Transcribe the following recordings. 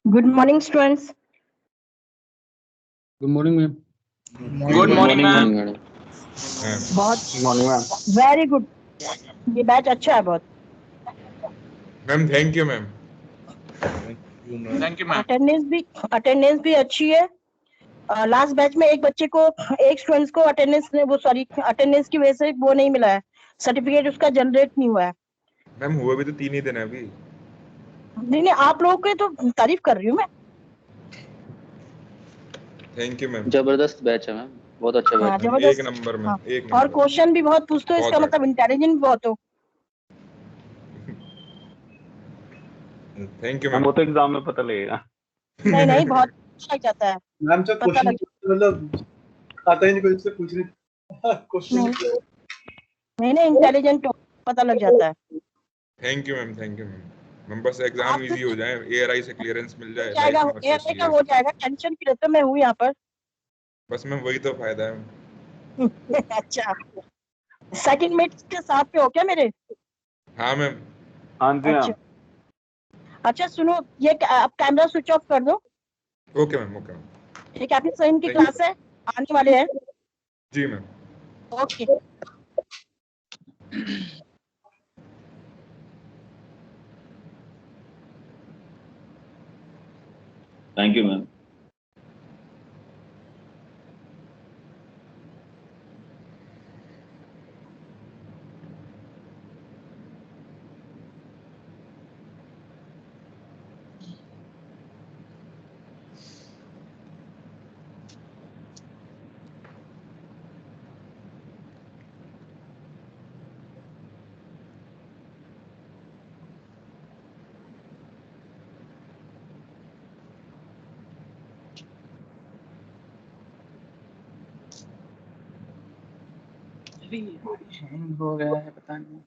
Good morning, students. Good morning, ma'am. Good morning, ma'am. Madam. बहुत morning ma'am. Very good. ये batch अच्छा है बहुत। Ma'am thank you ma'am. Thank you ma'am. Attendance भी अच्छी है। लास्ट बैच में एक बच्चे को, एक स्टूडेंट्स को अटेंडेंस की वजह से वो नहीं मिला है, सर्टिफिकेट उसका जनरेट नहीं हुआ है। मैम हुए भी तो 3 ही दिन है अभी। नहीं, आप लोगों की तो तारीफ कर रही हूँ मैं। Thank you ma'am. जबरदस्त बैच है मैम, बहुत अच्छा बैच है। जबरदस्त। एक नंबर में, हाँ, एक और नंबर। क्वेश्चन भी बहुत पूछते हो, इसका बहुत मतलब इंटेलिजेंट बहुत हो। Thank you ma'am ma'am. वो तो एग्जाम में पता लगेगा। नहीं बहुत अच्छा लग जाता है। मैम जब पता क्वेश्चन लग मतलब आता ही नहीं कोई, उससे पूछ रही क्वेश्चन। नहीं इंटेलिजेंट हो, पता लग जाता है। Thank you ma'am, thank you ma'am. Ma'am बस एग्जाम आप इजी हो जाए, एआरआई से क्लियरेंस मिल हो जाए, जाएगा, लाइफ में सक्सेस चाहिए। हो जाएगा, टेंशन की रहता मैं हूँ यहाँ पर। बस मैम वही तो फायदा है। अच्छा, सेकंड मेट के साथ पे हो क्या मेरे? हाँ मैम। हाँ जी अच्छा मैम। अच्छा, सुनो, ये आप कैमरा स्विच ऑफ कर दो। Okay ma'am, okay ma'am. ये कैप्टन सरीन की Thank you. क्लास है, आने वाले हैं। जी ma'am. Okay. Thank you ma'am. Hang हो गया है, पता नहीं।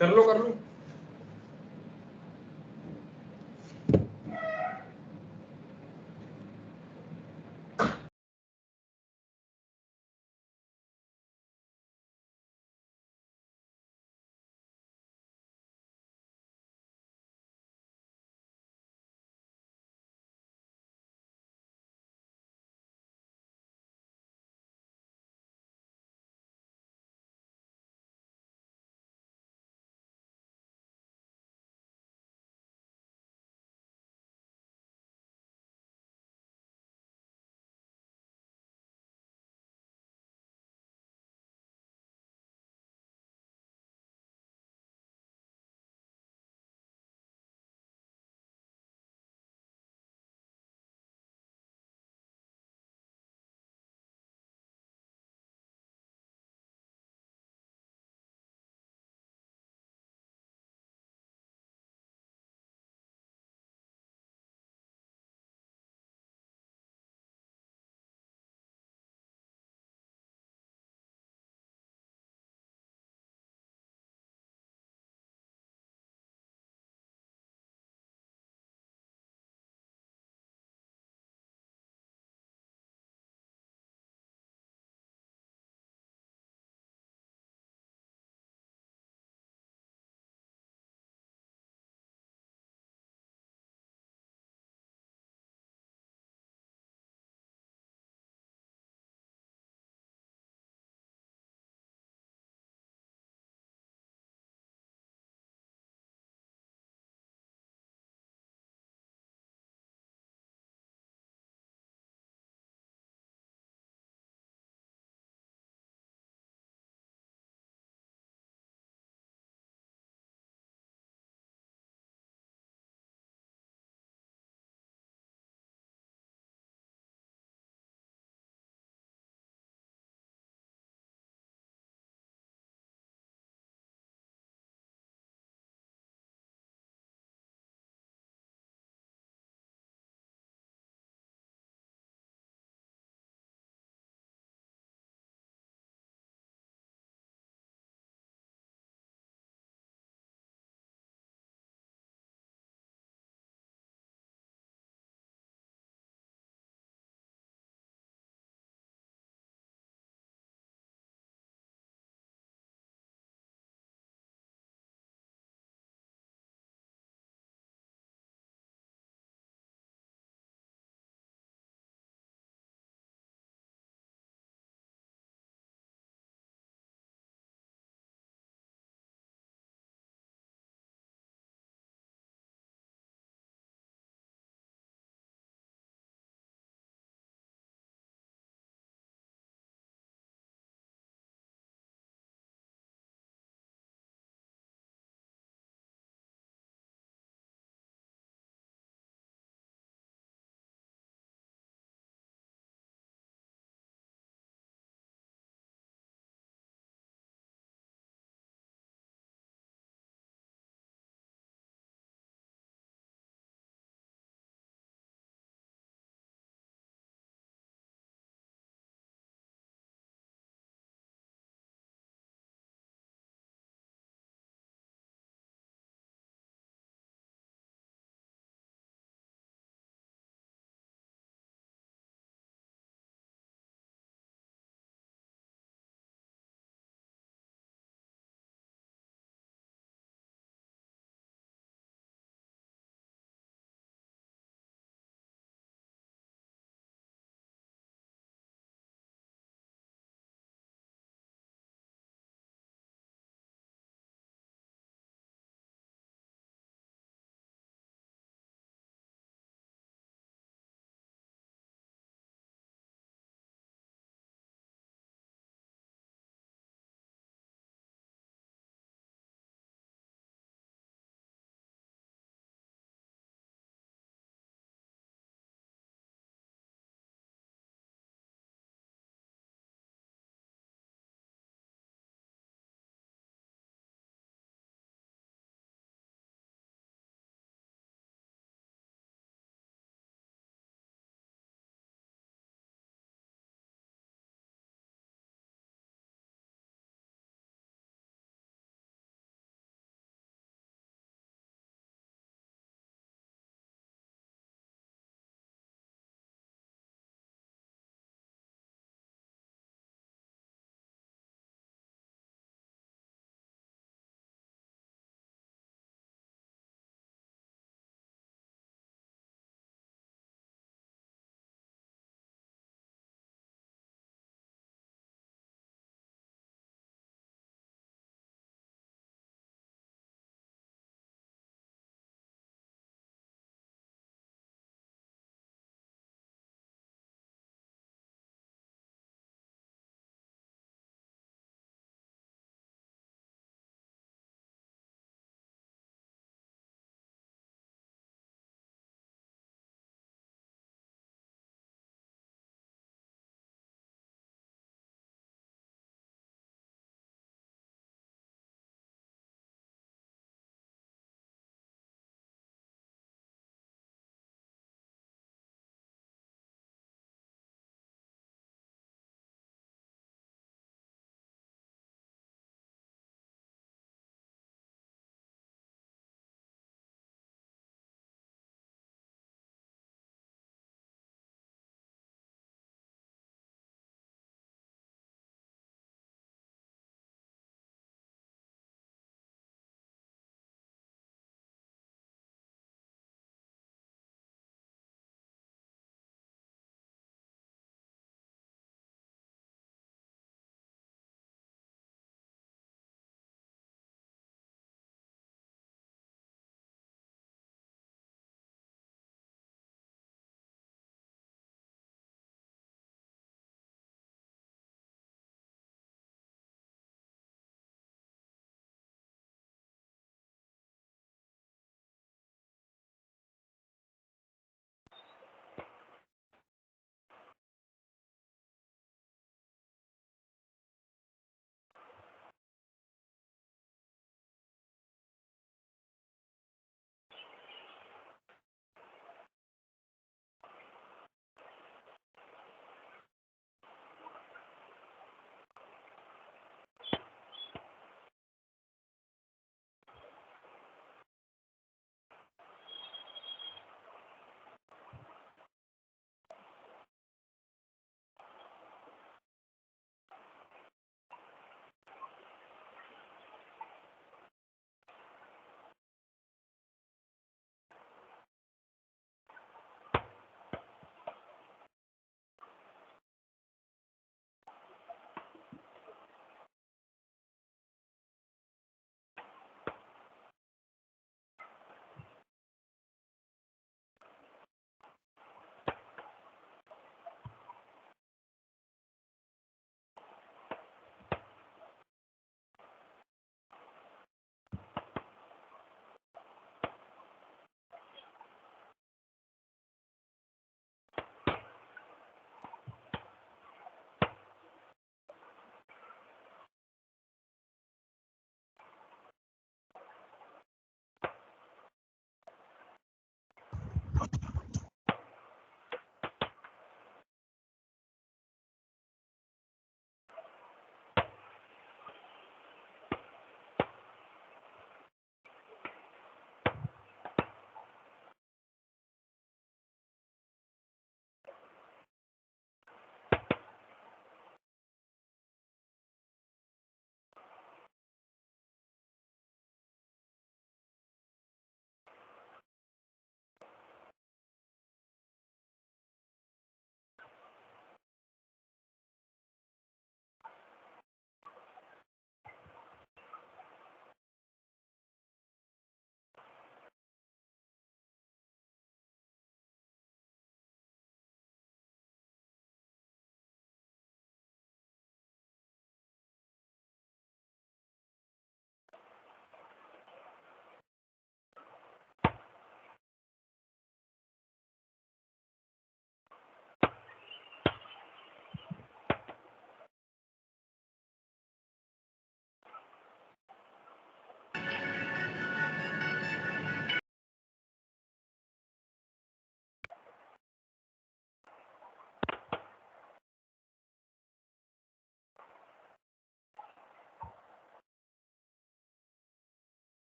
कर लो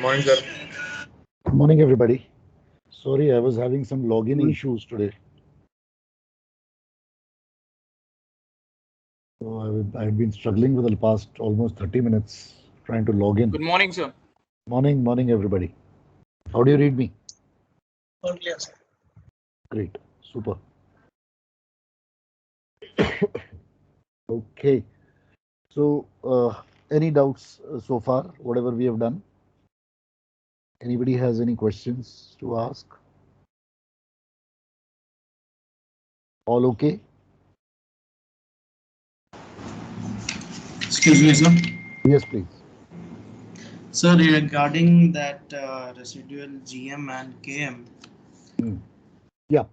Morning, sir. Good morning, everybody. Sorry, I was having some login issues today. So I've been struggling with the past almost 30 minutes trying to log in. Good morning, sir. Morning, everybody. How do you read me? All clear, sir. Great, super. Okay. So, any doubts so far, whatever we have done? Anybody has any questions to ask? All okay? Excuse me, sir. Yes, please. Sir, regarding that residual GM and KM, Yeah.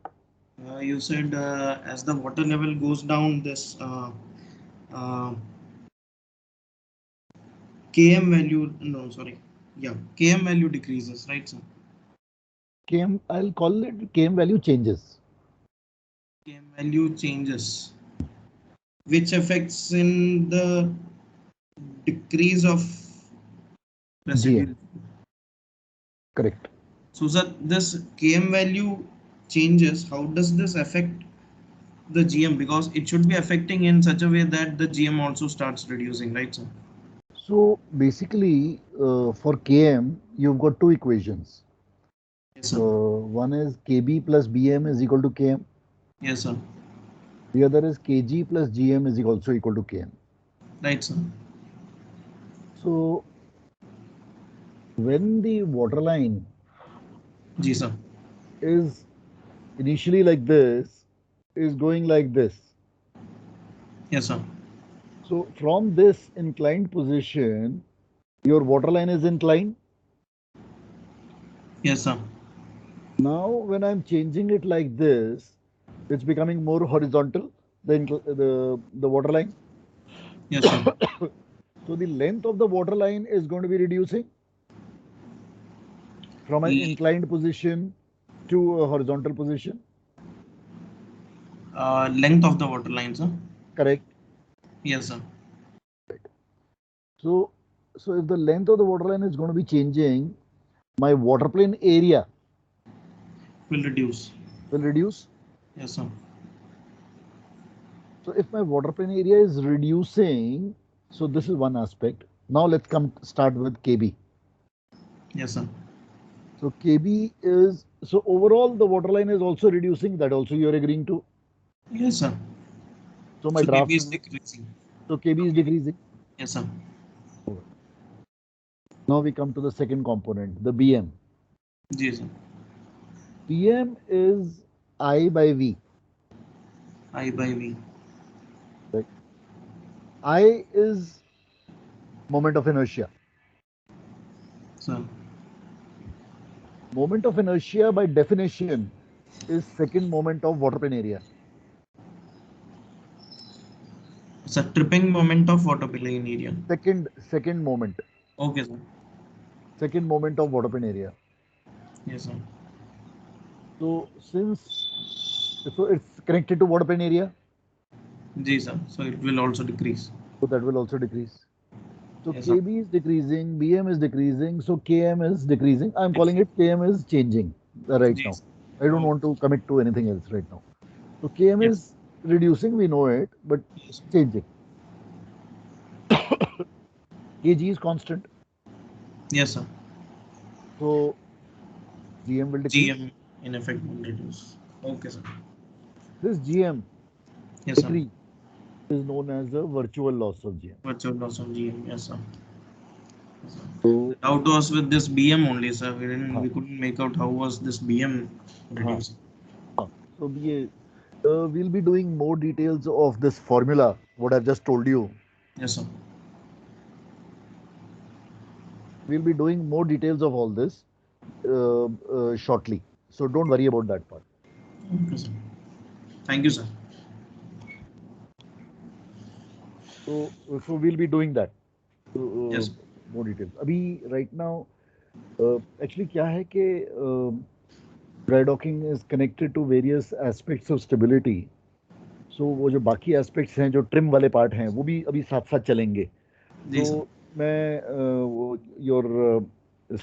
you said as the water level goes down, this KM value, no, sorry. Yeah, KM value decreases, right, sir? KM, I'll call it KM value changes. KM value changes, which affects in the decrease of residual. GM. Correct. So, sir, this KM value changes. How does this affect the GM? Because it should be affecting in such a way that the GM also starts reducing, right, sir? So basically, for Km, you've got two equations. Yes, sir. One is Kb plus Bm is equal to Km. Yes, sir. The other is Kg plus Gm is also equal to Km. Right, sir. So when the water line Ji, sir. is initially like this, is going like this. Yes, sir. So from this inclined position, your water line is inclined. Yes, sir. Now when I'm changing it like this, it's becoming more horizontal, the water line. Yes, sir. So the length of the water line is going to be reducing from an inclined position to a horizontal position. Length of the water line, sir. Correct. Yes, sir. So if the length of the water line is going to be changing, my water plane area will reduce. Yes, sir. So if my water plane area is reducing, so this is one aspect. Now let's start with KB. Yes, sir. So KB is, so overall the water line is also reducing, that also you're agreeing to? Yes, sir. So my draft KB is decreasing. So KB is decreasing? Yes, sir. Now we come to the second component, the BM. Yes, sir. BM is I by V. I by V. Right. I is moment of inertia. Sir. Moment of inertia by definition is second moment of water plane area. It's a tripping moment of water plane area. Second moment. Okay, sir. Second moment of water plane area. Yes, sir. So it's connected to water plane area. Yes, sir. So it will also decrease. So that will also decrease. So yes, KB is decreasing, BM is decreasing, so KM is decreasing. I'm calling it KM is changing right now. I don't want to commit to anything else right now. So KM is reducing, we know it, but changing. KG is constant. Yes, sir. So GM will decrease. GM in effect will reduce. Okay, sir. This GM decrease is known as a virtual loss of GM. Virtual loss of GM, yes, sir. So, the doubt was with this BM only, sir. We couldn't make out how was this BM reducing. So we'll be doing more details of this formula, what I've just told you. Yes, sir. We'll be doing more details of all this shortly. So don't worry about that part. Okay, sir. Thank you, sir. So we'll be doing that. Yes. More details. अभी right now, actually क्या है कि dry docking is connected to various aspects of stability. So वो जो बाकी aspects हैं, जो trim वाले part हैं, वो भी अभी साथ साथ चलेंगे. So मैं your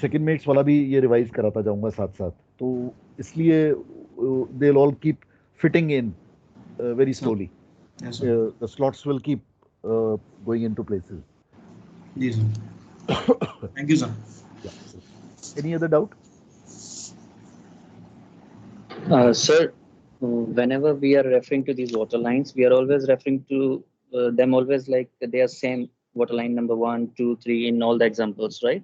सेकंड मेट्स वाला भी ये रिवाइज कराता जाऊंगा साथ साथ, तो इसलिए they all keep fitting in very slowly. Yes, sir. The slots will keep going into places. Yes, sir. Thank you, sir. Yeah. Any other doubt? Sir, whenever we are referring to these water lines, we are always referring to them always like they are same water line number 1, 2, 3 in all the examples, right?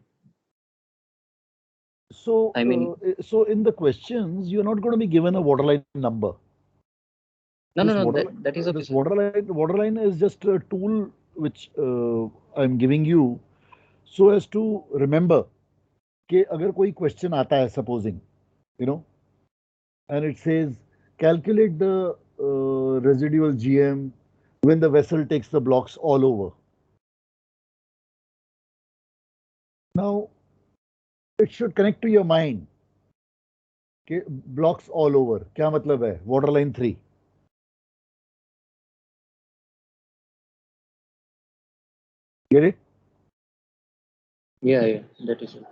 So, I mean, so in the questions, you're not going to be given a waterline number. no, This that is okay, This sir. waterline is just a tool which I'm giving you so as to remember कि अगर कोई question आता है, supposing, you know, and it says calculate the residual GM when the vessel takes the blocks all over. Now, it should connect to your mind कि blocks all over क्या मतलब है? Waterline 3. Get it? Yeah, that is it.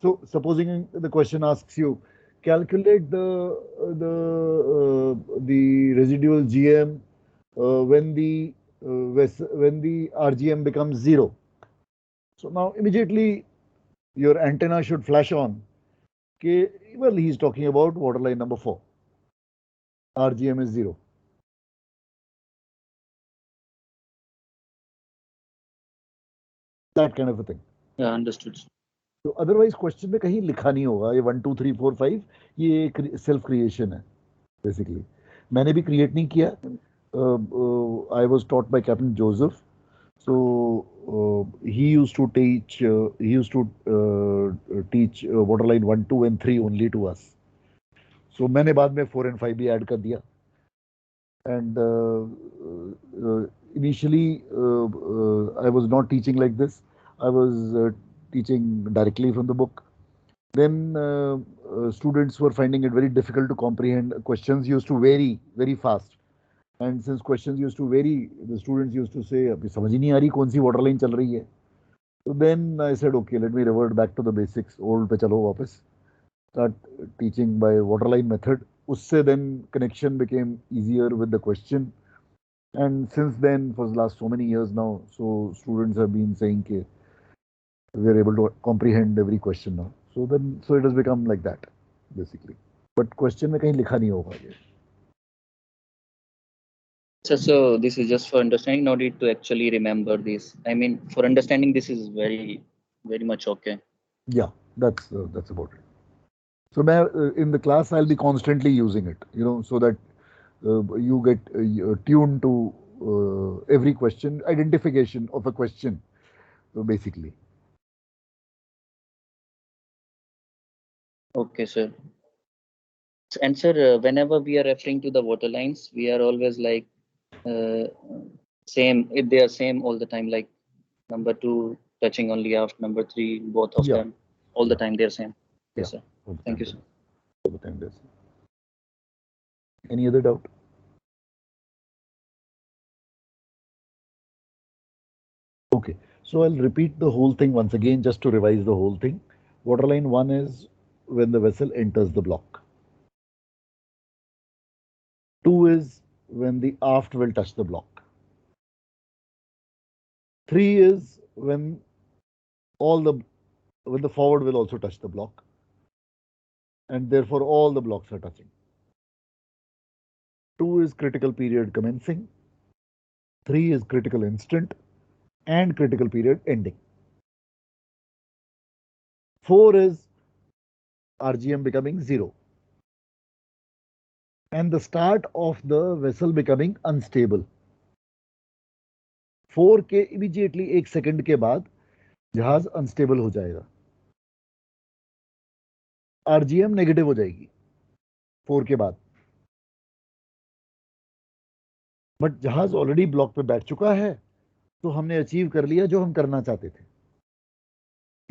So, supposing the question asks you, calculate the residual GM when the RGM becomes 0. So now immediately your antenna should flash on. Okay, well, he's talking about waterline number 4. RGM is 0. That kind of a thing. Yeah, understood. तो otherwise question में कहीं लिखा नहीं होगा ये 1 2 3 4 5 ये self creation है basically. मैंने भी क्रिएट नहीं किया. I was taught by captain Joseph, so he used to teach waterline 1 2 and 3 only to us. So मैंने बाद में 4 and 5 भी ऐड कर दिया. And initially I was not teaching like this. I was teaching directly from the book. Then students were finding it very difficult to comprehend. Questions used to vary very fast, and since questions used to vary, the students used to say, "अभी समझ ही नहीं आ रही कौन सी water line चल रही है." So then I said, "Okay, let me revert back to the basics. Old पे चलो वापस. Start teaching by waterline method." उससे then connection became easier with the question. And since then, for the last so many years now, so students have been saying that we are able to comprehend every question now. So it has become like that, basically. But question में कहीं लिखा नहीं होगा ये. So this is just for understanding, no need to actually remember this. I mean, for understanding, this is very, very much okay. Yeah, that's about it. So in the class, I'll be constantly using it, so that you get tuned to every question, identification of a question, basically. Okay, sir. And sir, whenever we are referring to the water lines, we are always like same, if they are same all the time, like number 2 touching only after number 3, both of them all the time they're same. Yes, sir. Thank you, sir. All the time they're same. Any other doubt? Okay, so I'll repeat the whole thing once again just to revise the whole thing. Waterline 1 is when the vessel enters the block. 2 is when the aft will touch the block. 3 is when the forward will also touch the block, and therefore all the blocks are touching. 2 is critical period commencing. 3 is critical instant and critical period ending. 4 is RGM becoming 0 and the start of the vessel becoming unstable. 4 के immediately 1 second के बाद जहाज unstable हो जाएगा. RGM negative हो जाएगी 4 के बाद. बट जहाज ऑलरेडी ब्लॉक पे बैठ चुका है, तो हमने अचीव कर लिया जो हम करना चाहते थे.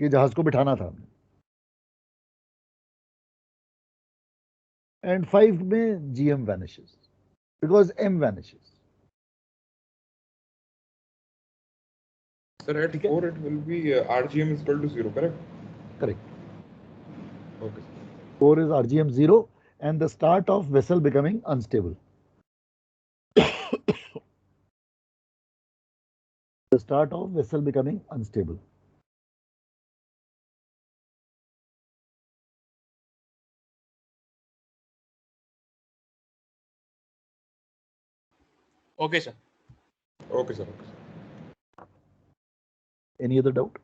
ये जहाज को बिठाना था हमने. And 5 में GM vanishes because M vanishes. Sir, at 4 it will be RGM is equal to 0, correct? Correct. Okay. Core is RGM 0 and the start of vessel becoming unstable. The start of vessel becoming unstable. Okay, sir. Okay, sir. Any other doubt?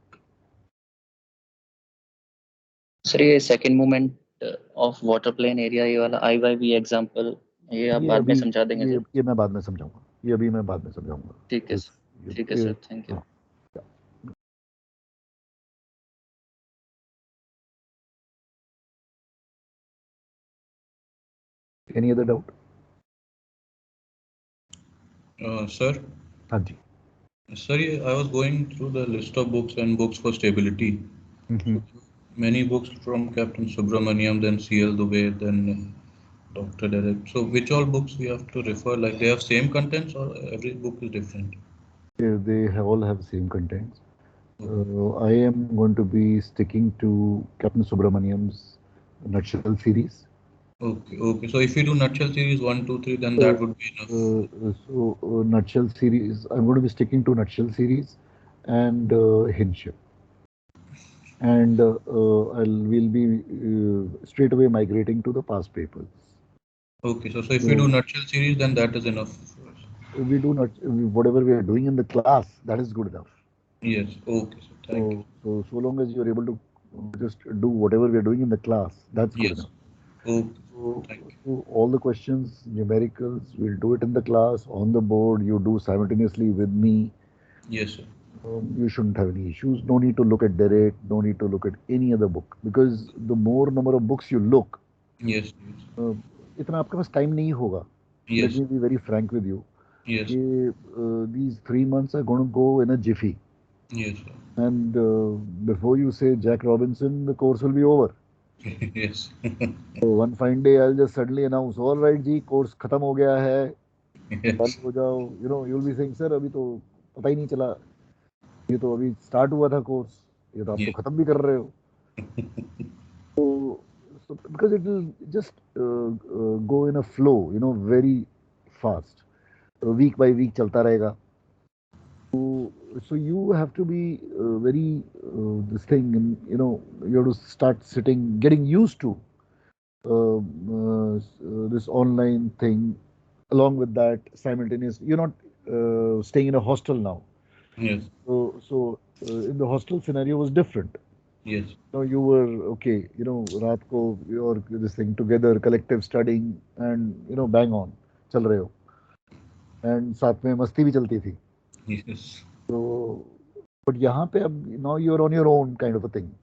Sir ये second movement of water plane area, ये वाला IYV example, ये आप बाद में समझा देंगे sir? ये मैं बाद में समझाऊंगा, ये अभी मैं बाद में समझाऊंगा। ठीक है सर, ठीक है sir, thank you. Any other doubt? Sir? हाँ जी। Sir, I was going through the list of books and books for stability. Many books from Captain Subramaniam, then CL Dubey, then Dr. Derek. So which all books we have to refer? Like they have same contents or every book is different? They all have same contents. I am going to be sticking to Captain Subramaniam's Nutshell series. Okay, okay. So if you do Nutshell series 1, 2, 3, then that would be enough. Nutshell series, I'm going to be sticking to Nutshell series and Hinship. And we'll be straight away migrating to the past papers. Okay, so if we do Nutshell series, then that is enough for us. We do not, whatever we are doing in the class, that is good enough. Yes, okay, so thank you. So long as you're able to just do whatever we are doing in the class, that's good enough. Okay, so all the questions, numericals, we'll do it in the class, on the board, you do simultaneously with me. Yes, sir. You shouldn't have any issues. No need to look at Derek, no need to look at any other book, because the more number of books you look, yes, इतना आपके पास time नहीं होगा. Yes. Let me be very frank with you. Yes. These 3 months are going to go in a jiffy. Yes, sir. And before you say Jack Robinson, the course will be over. Yes. So one fine day, I'll just suddenly announce, all right, ji, course खत्म हो गया है. Yes. हो जाओ. You know, you'll be saying, sir, अभी तो पता ही नहीं चला. ये तो अभी start हुआ था course. ये तो आप तो खत्म भी कर रहे हो. So because it will just go in a flow, you know, very fast. Week by week चलता रहेगा. So you have to be very this thing, and you know, you have to start getting used to this online thing. Along with that, simultaneously, you're not staying in a hostel now. Yes. So in the hostel scenario was different. Yes. No, you were okay. You know, रात को you're this thing together, collective studying, and you know, bang on, चल रहे हो. And साथ में मस्ती भी चलती थी. Yes. So, but यहाँ पे अब now you're on your own kind of a thing.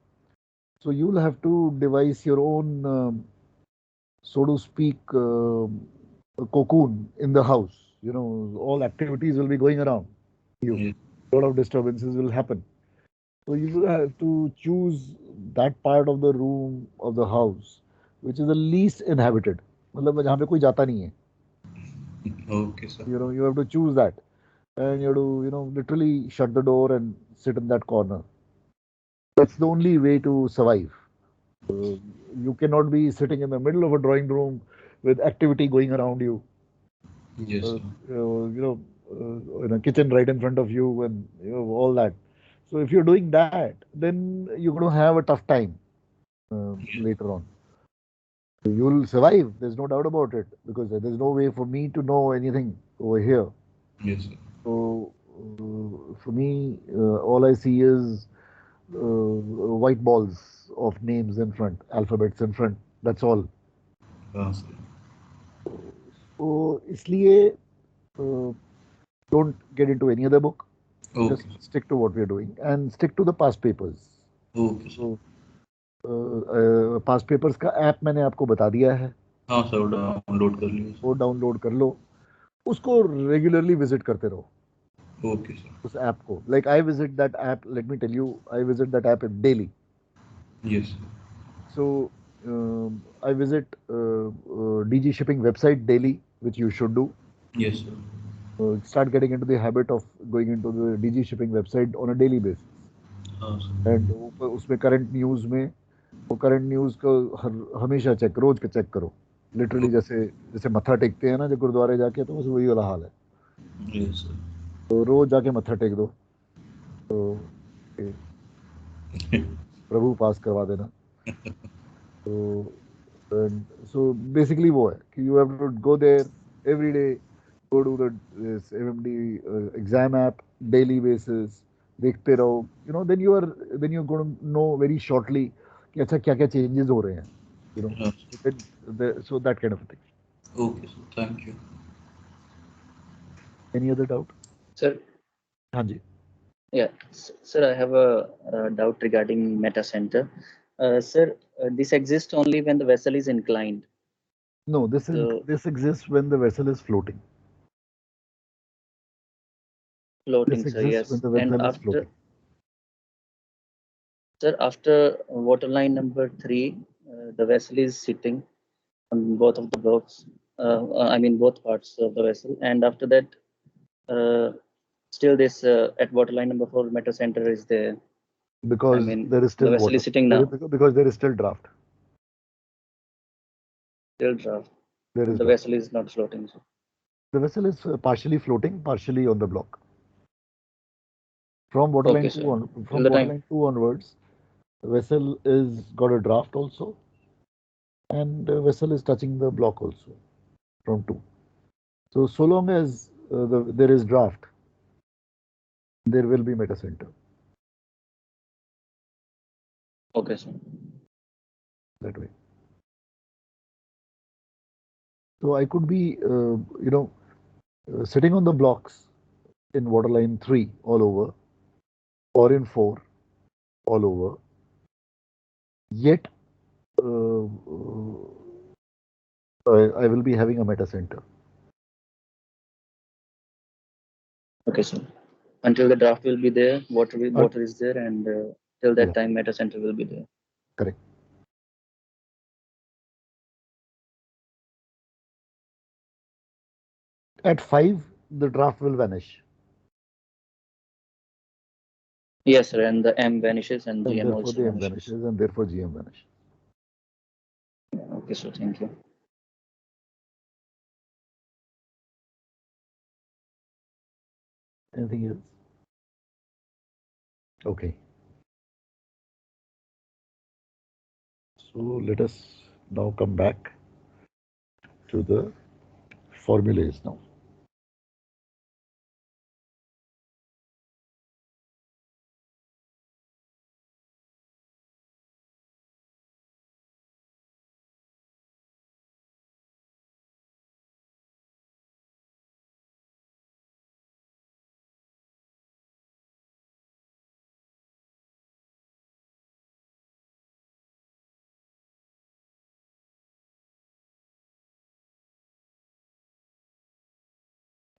So you'll have to devise your own, so to speak, cocoon in the house. You know, all activities will be going around you. Yes. A lot of disturbances will happen. So you will have to choose that part of the room of the house which is the least inhabited. मतलब जहाँ पे कोई जाता नहीं है. Okay, sir. You know, you have to choose that. And you have to, you know, literally shut the door and sit in that corner. That's the only way to survive. You cannot be sitting in the middle of a drawing room with activity going around you. Yes. In a kitchen right in front of you, and you know, all that. So if you're doing that, then you're going to have a tough time later on. You'll survive. There's no doubt about it, because there's no way for me to know anything over here. Yes, sir. So for me, all I see is white balls of names in front, alphabets in front. That's all. So इसलिए don't get into any other book. Okay. Just stick to what we're doing and stick to the past papers. Okay. So past papers का app मैंने आपको बता दिया है. हाँ sir, download कर लिया. वो डाउनलोड कर लो, उसको रेगुलरली विजिट करते रहो. Okay, sir. उस ऐप को, like I visit that app. Let me tell you, I visit that app daily. Yes. So I visit DG Shipping website daily, which you should do. Yes, sir. Start getting into the habit of going into the DG Shipping website on a daily basis. हाँ sir. And उसमें current news में वो current news को हमेशा रोज के check करो, literally जैसे जैसे मत्था टेकते हैं ना जब गुरुद्वारे जाके, तो बस वही वाला हाल है। Yes, sir. तो रोज जाके मत्था टेक दो, तो प्रभु पास करवा देना। So basically वो है कि you have to go there every day, go to the this MMD exam app daily basis, देखते रहो, you know, then you're going to know very shortly कि अच्छा क्या क्या changes हो रहे हैं, you know, Yes. so that kind of a thing. Okay, sir. Thank you. Any other doubt? Sir, हाँ जी. yeah, sir, I have a doubt regarding meta center. Sir, this exists only when the vessel is inclined. No, this exists when the vessel is floating. Floating, This sir, exists when yes. the And vessel is after, floating. sir, after waterline number 3, the vessel is sitting on both of the blocks. I mean both parts of the vessel, and after that, still this at waterline number 4, meta center is there. Because I mean, there is the still vessel water. is sitting now. Because there is still draft. Still draft. There is The draft. vessel is not floating. So. The vessel is partially floating, partially on the block. From Okay, waterline sir. 2 on, Till from the time. waterline 2 onwards, the vessel is got a draft also, and the vessel is touching the block also from 2. So long as there is draft, there will be meta center. Okay, sir. That way. So I could be, sitting on the blocks in waterline 3 all over, or in 4 all over, yet I will be having a meta center. Okay, sir. Until the draft will be there, water is there, and till that time, meta center will be there. Correct. At 5, the draft will vanish. Yes, sir. And the M vanishes, and And GM therefore also the M vanishes. vanishes, and therefore GM vanishes. Okay, sir. Thank you. Anything else? Okay. So let us now come back to the formulas now.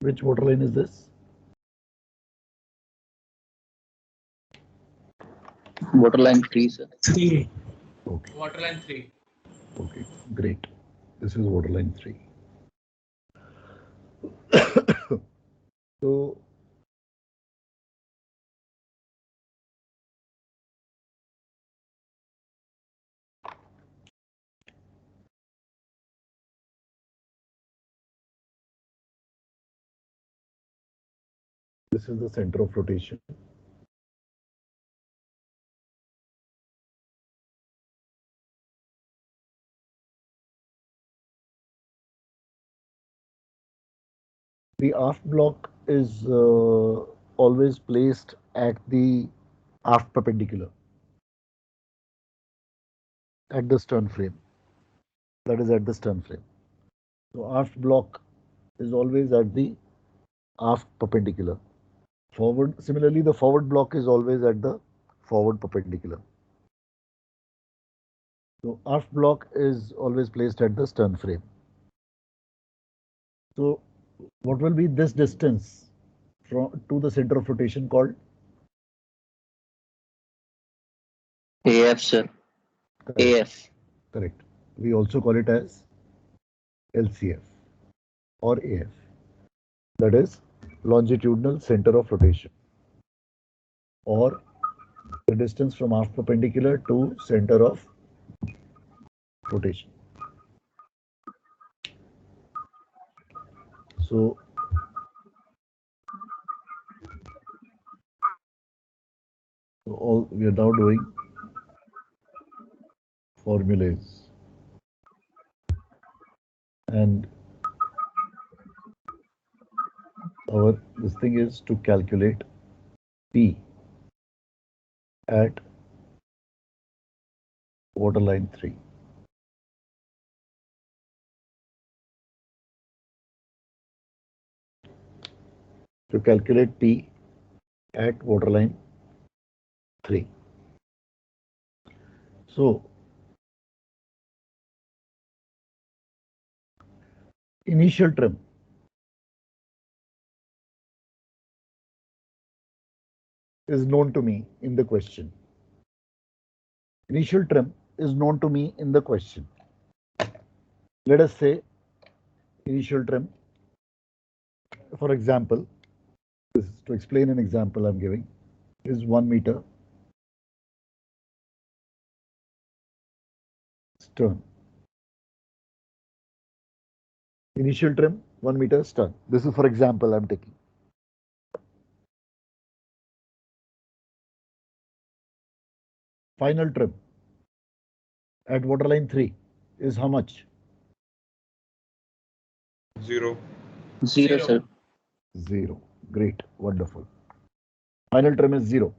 Which waterline is this? Waterline 3, sir. 3. Okay. Waterline 3. Okay, great. This is waterline 3. So this is the center of rotation. The aft block is always placed at the aft perpendicular, at the stern frame. That is at the stern frame. So aft block is always at the aft perpendicular. Similarly, the forward block is always at the forward perpendicular. So aft block is always placed at the stern frame. So what will be this distance to the center of rotation called? AF, sir. Correct. AF. Correct. We also call it as LCF or AF. That is longitudinal center of rotation, or the distance from aft perpendicular to center of rotation. So all we are now doing formulas, and our this thing is to calculate P at waterline 3. To calculate P at waterline 3. So initial trim is known to me in the question. Initial trim is known to me in the question. Let us say initial trim, for example, this is to explain an example I'm giving, is 1 meter stern. Initial trim 1 meter stern. This is for example I'm taking. Final trim at waterline 3 is how much? 0. 0, sir. 0. Great, wonderful. Final trim is 0.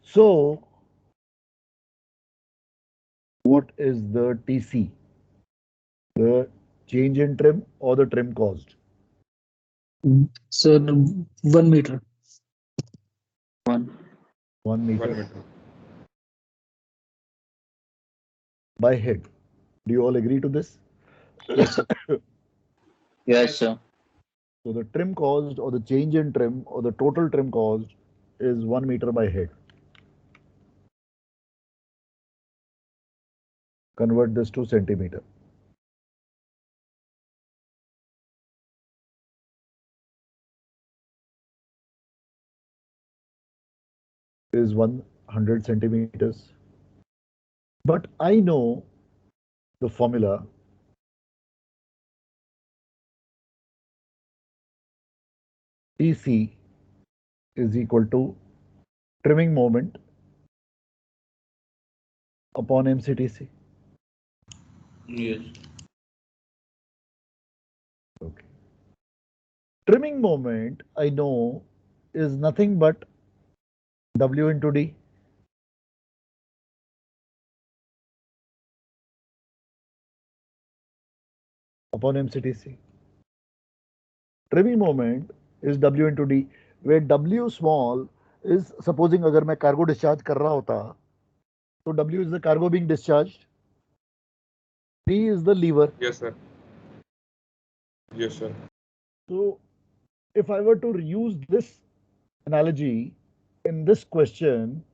So what is the TC? The change in trim or the trim caused? So 1 meter. 1. 1 meter. 1 meter. By head. Do you all agree to this? Yes, sir. Yes, sir. So the trim caused or the change in trim or the total trim caused is 1 meter by head. Convert this to centimeter. Is 100 centimeters. But I know the formula TC is equal to trimming moment upon MCTC. Yes. Okay. Trimming moment I know is nothing but W into D. Upon MCTC. Trimming moment is W into D, where W small is supposing अगर मैं cargo discharge कर रहा होता तो W is the cargo being discharged. D is the lever. Yes, sir. Yes, sir. So if I were to use this analogy in this question,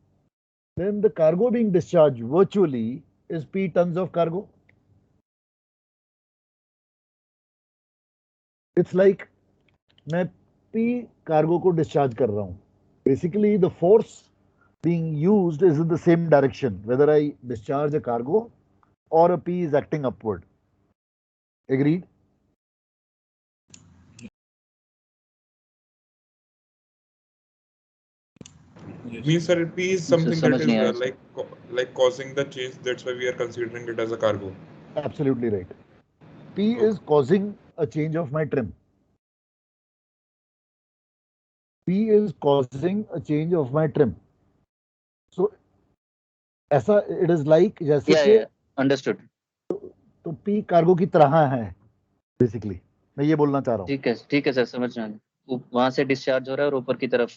then the cargo being discharged virtually is P tons of cargo. It's like मैं P cargo को discharge कर रहा हूँ. Basically, the force being used is in the same direction, whether I discharge a cargo or a P is acting upward. Agreed? Yes. Means, sir, P is something that समझ is नहीं आया, sir. like causing the change. That's why we are considering it as a cargo. Absolutely right. P Okay. is causing a change of my trim. P is causing a change of my trim. So ऐसा it is like जैसे Yeah, कि yeah. Understood. तो P cargo की तरह है basically. मैं ये बोलना चाह रहा हूँ. ठीक है सर, समझ रहा हूँ. वहां से डिस्चार्ज हो रहा है और ऊपर की तरफ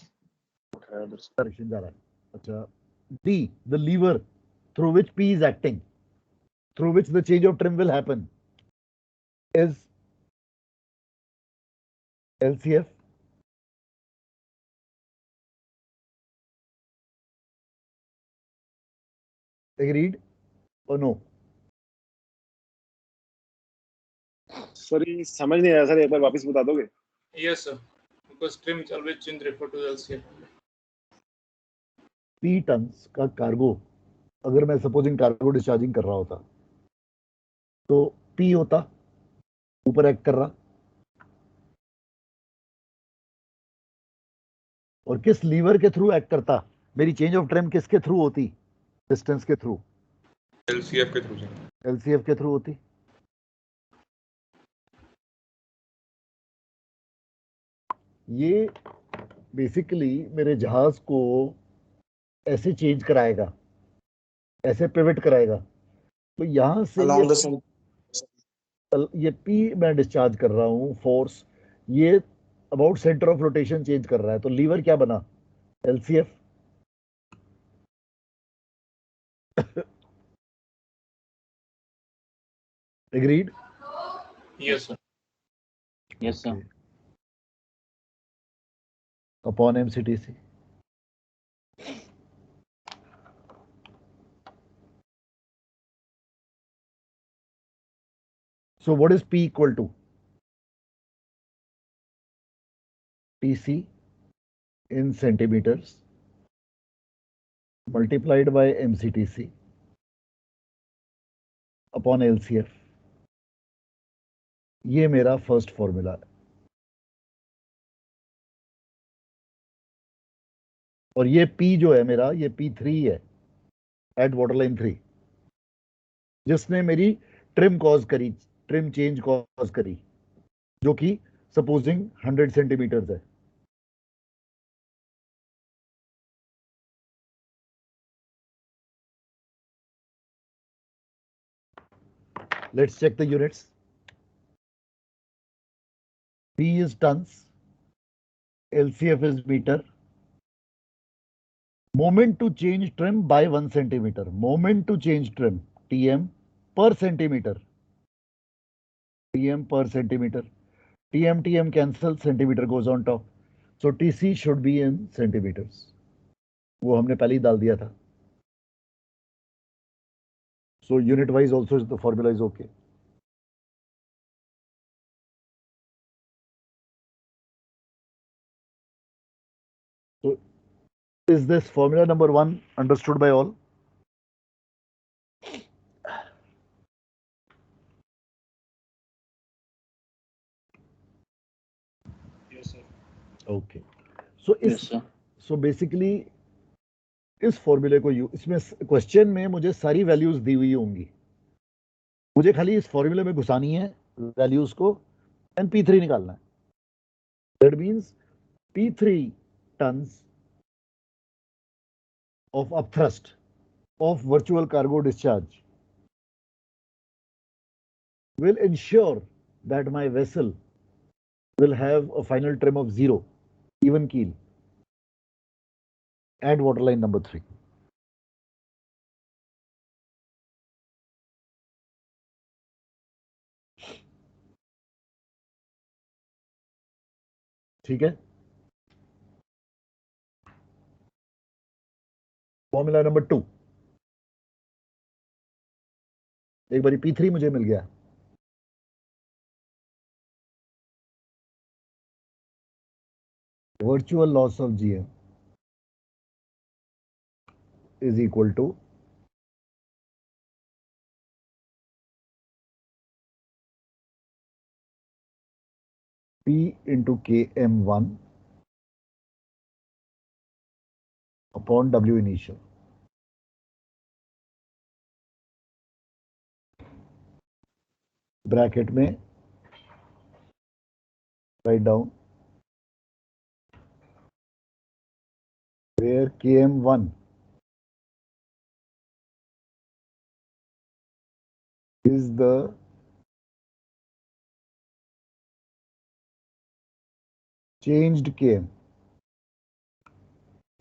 उठ रहा है उधर से. डायरेक्शन जा रहा है. अच्छा. D, the lever through which P is acting, through which the change of trim will happen, is LCF. Agreed or no? Sir ये समझ नहीं आया सर, एक बार वापस बता दोगे? Yes, sir. Because trim is always change refer to LCF. P tons का cargo अगर मैं सपोजिंग कार्गो डिस्चार्जिंग कर रहा होता तो P होता, ऊपर एक्ट कर रहा, और किस लीवर के थ्रू एक्ट करता? मेरी चेंज ऑफ ट्रिम किसके थ्रू होती? डिस्टेंस के थ्रू, LCF के थ्रू सर। LCF के थ्रू होती। ये बेसिकली मेरे जहाज को ऐसे चेंज कराएगा, ऐसे पिवट कराएगा। तो यहां से ये P मैं डिस्चार्ज कर रहा हूं, फोर्स ये about centre of rotation change कर रहा है। तो लीवर क्या बना? LCF। Agreed? Yes, sir. Yes, sir. Okay. Upon MCTC. So what is P equal to? TC in centimeters multiplied by MCTC upon LCF. ये मेरा फर्स्ट फॉर्मूला है, और ये P जो है मेरा, ये P3 है एट वाटरलाइन 3, जिसने मेरी ट्रिम कॉज करी, ट्रिम चेंज कॉज करी, जो कि सपोजिंग 100 सेंटीमीटर्स है। Let's check the units. P is tons, LCF is meter. Moment to change trim by 1 centimeter. Moment to change trim, TM per centimeter. TM per centimeter. TM cancel, centimeter goes on top. So TC should be in centimeters. वो हमने पहले ही डाल दिया था. So unit wise also the formula is okay. So is this formula number 1 understood by all? Yes, sir. Okay. So Yes, sir. so basically इस फॉर्मूले को इसमें क्वेश्चन में मुझे सारी वैल्यूज दी हुई होंगी, मुझे खाली इस फॉर्मूले में घुसानी है वैल्यूज को, एंड P3 निकालना है. That means P3 tons of upthrust of virtual cargo discharge will ensure that my vessel will have a final trim of 0, even keel, at waterline number 3. ठीक है. फॉर्मूला नंबर 2, एक बारी P3 मुझे मिल गया. Virtual loss of GM is equal to P into Km1 upon W initial. Bracket में write down where Km1 is the changed Km,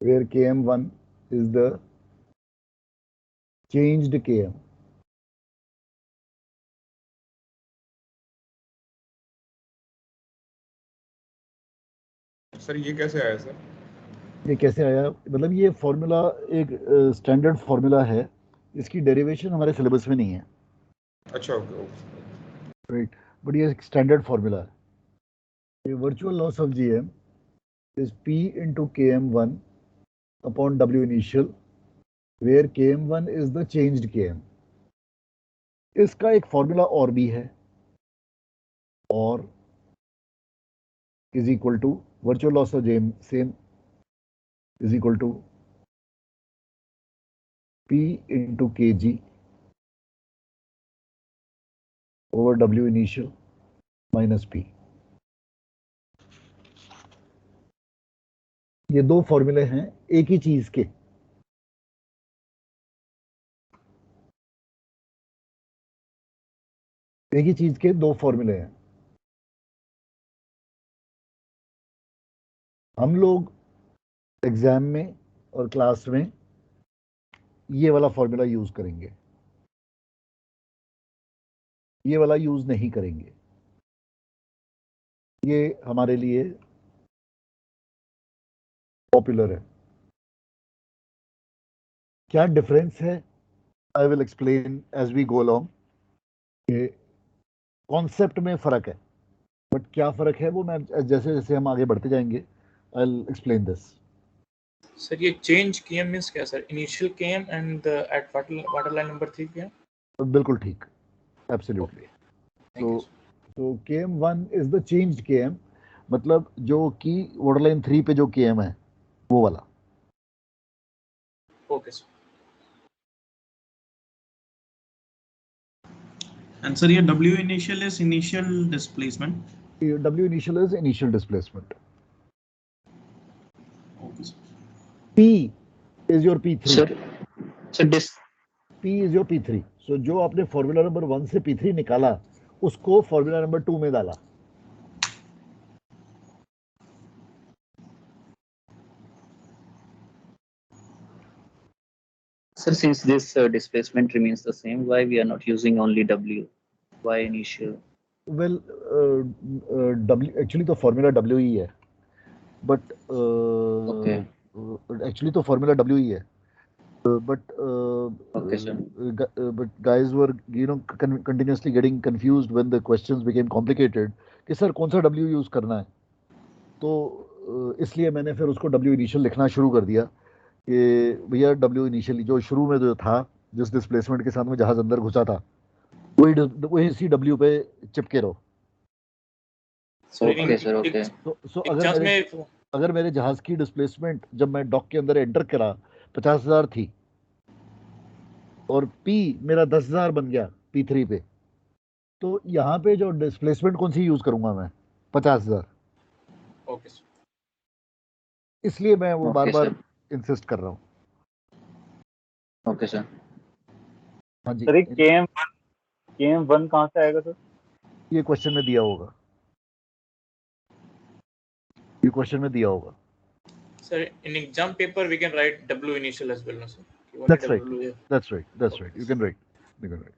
where Km1 is the changed Km. Sir ये कैसे आया sir? ये कैसे आया? मतलब ये फॉर्मूला एक स्टैंडर्ड फॉर्मूला है, इसकी डेरिवेशन हमारे सिलेबस में नहीं है. अच्छा, ओके ओके. राइट, बट ये एक स्टैंडर्ड फॉर्मूला है. ये virtual loss of GM is P into Km1 upon W initial where Km1 is the changed Km. इसका एक फॉर्मूला और भी है, और is equal to virtual loss of J same is equal to P into Kg over W initial minus P. ये दो फॉर्मूले हैं एक ही चीज के। एक ही चीज के दो फॉर्मूले हैं। हम लोग एग्जाम में और क्लास में ये वाला फॉर्मूला यूज करेंगे, ये वाला यूज नहीं करेंगे। ये हमारे लिए पॉपुलर है। क्या डिफरेंस है? I will explain as we go along. Concept में फर्क है, बट क्या फर्क है वो मैं जैसे जैसे हम आगे बढ़ते जाएंगे I will explain this. Sir ये चेंज केएम मींस क्या सर? Initial KM and at water line number 3 KM? बिल्कुल ठीक, एब्सोल्युटली। तो KM1 is the changed KM, मतलब जो कि वाटर लाइन 3 पे जो KM है वो वाला। Okay sir. And sir, your W initial is initial displacement. W initial is initial displacement. Okay, sir. P is your P3. So this P is your P3. So जो आपने formula number 1 से P3 निकाला उसको formula number 2 में डाला। Sir, since this displacement remains the same, why we are not using only W? Why initial? Well, W actually तो formula W ही है, but actually तो फॉर्मूला W ही है, but Okay, sir. but guys were continuously getting confused when the questions became complicated कि sir कौन सा W use करना है। तो इसलिए मैंने फिर उसको W इनिशियल लिखना शुरू कर दिया कि भैया W इनिशियली जो शुरू में जो था, जिस डिस्प्लेसमेंट के साथ में जहाज अंदर घुसा था वही इसी W पे चिपके रहो। Okay, sir. Okay. तो अगर मेरे जहाज की डिस्प्लेसमेंट जब मैं डॉक के अंदर एंटर करा 50,000 थी और P मेरा 10,000 बन गया P3 पे, तो यहाँ पे जो डिस्प्लेसमेंट कौन सी यूज करूंगा मैं? 50,000। Okay sir. इसलिए मैं वो बार बार इंसिस्ट कर रहा हूँ। Okay sir. हाँ जी सर KM1 कहाँ से आएगा सर? ये क्वेश्चन में दिया होगा, ये क्वेश्चन में दिया होगा। Sir, in exam paper we can write W initial as well, no sir? That's right. That's right. That's right. You can write. You can write.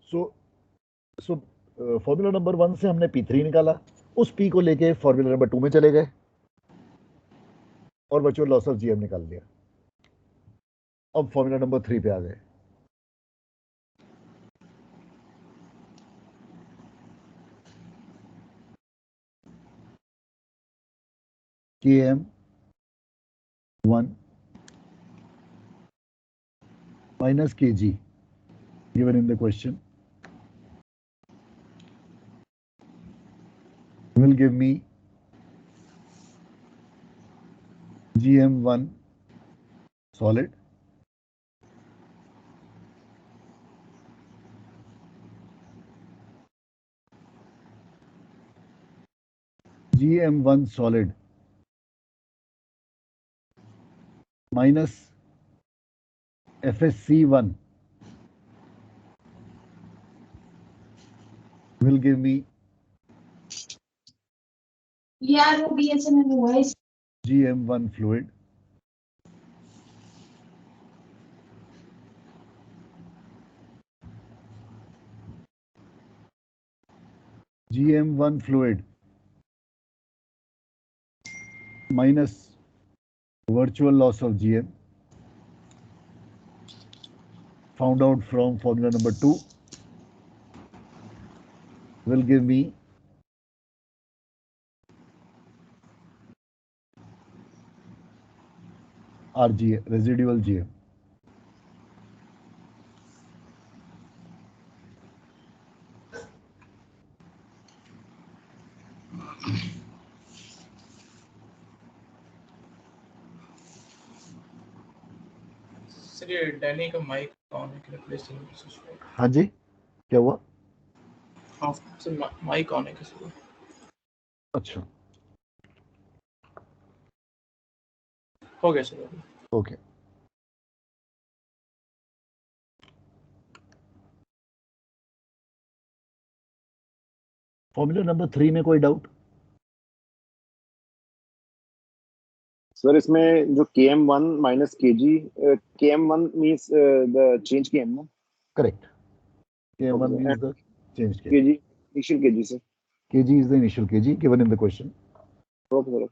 So formula number 1 से हमने P3 निकाला, उस P को लेके formula number 2 में चले गए और वर्चुअल लॉस ऑफ GM निकाल दिया। अब फॉर्मूला नंबर 3 पे आ गए। KM1 minus Kg given in the question will give me GM1 solid GM1 solid minus FSC1 will give me GM1 fluid GM1 fluid minus virtual loss of GM found out from formula number 2 will give me RGM, residual GM. Sir ये Danny का mic on है, क्या please tell me? हाँ जी, क्या हुआ? हाँ sir, mic on है किसी को? अच्छा, हो गया सर। ओके। फॉर्मूला नंबर 3 में कोई डाउट? सर इसमें जो KM1 minus KG, KM1 means the change KM, no? Correct. KM1 Okay, means and the change KG. KG, initial KG, sir. KG is the initial KG given in the question. Okay, sir.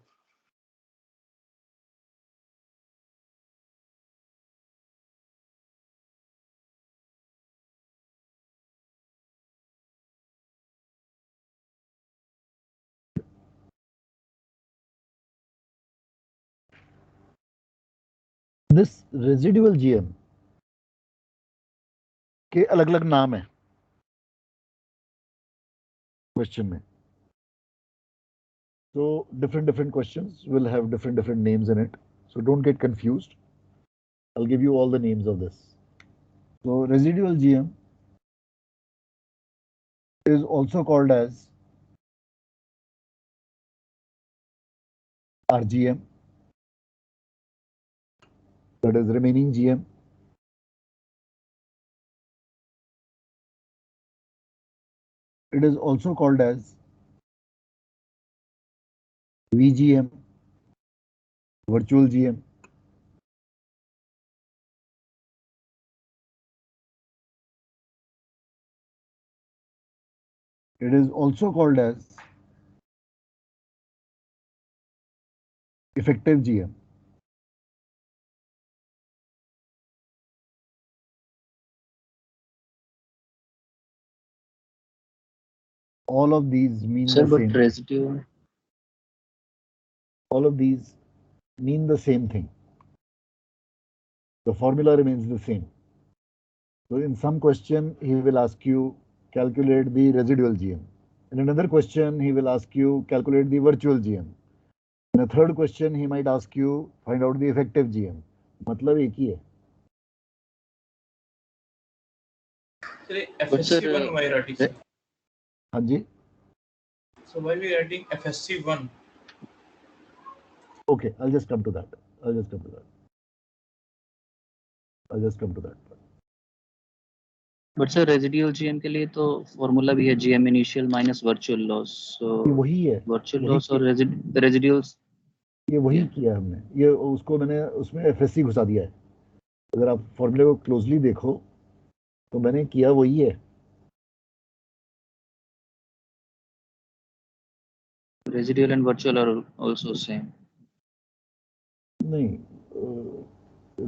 This residual GM के अलग अलग नाम है question में. So different questions will have different names in it. So don't get confused. I'll give you all the names of this. So residual GM is also called as RGM, that is remaining GM. It is also called as VGM, virtual GM. It is also called as effective GM. All of these mean Sir, the but same. residual. All of these mean the same thing. The formula remains the same. So in some question, he will ask you calculate the residual GM. In another question, he will ask you calculate the virtual GM. In a third question, he might ask you find out the effective GM. मतलब एक ही है. FSC1 why writing, sir? हाँ जी. So why we writing FSC1? Okay, I'll just come to that. I'll just come to that. But sir, residual GM के लिए तो formula भी है GM initial minus virtual loss. So ये वही है. virtual वही loss और residuals. ये वही किया हमने. ये उसको मैंने उसमें FSC घुसा दिया है. अगर आप फॉर्मूले को क्लोजली देखो तो मैंने किया वही है. Residual and virtual are also same. नहीं,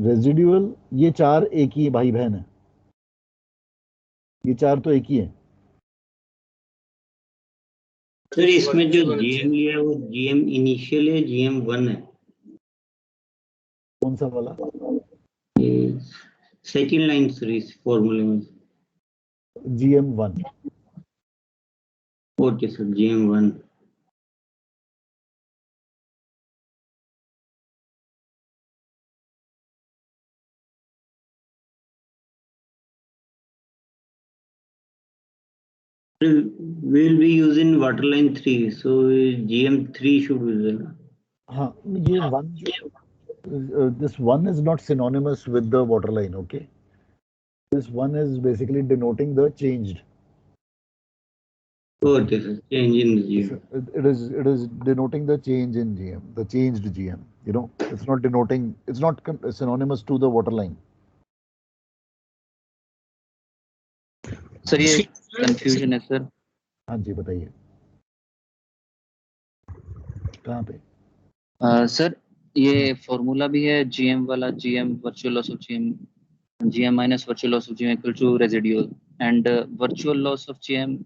रेजिडुअल ये चार एक ही भाई बहन है. ये चार तो एक ही है. सर इसमें जो GM लिया है वो GM इनिशियल है, GM1 है. कौन सा वाला? सेकंड लाइन सर इस फॉर्मूले में. GM1. Okay sir, GM1. We'll be using waterline 3, so GM3 should be there. हाँ, ये वन जो this one is not synonymous with the waterline. Okay, this one is basically denoting the changed. Okay sir, change in the GM. It is denoting the change in GM, the changed GM. You know, it's not denoting. It's not synonymous to the waterline. Sir ये confusion है sir. हाँ जी, बताइए कहाँ पे? Sir ये formula भी है GM वाला, GM virtual loss of GM minus virtual loss of GM equal to residual, and virtual loss of GM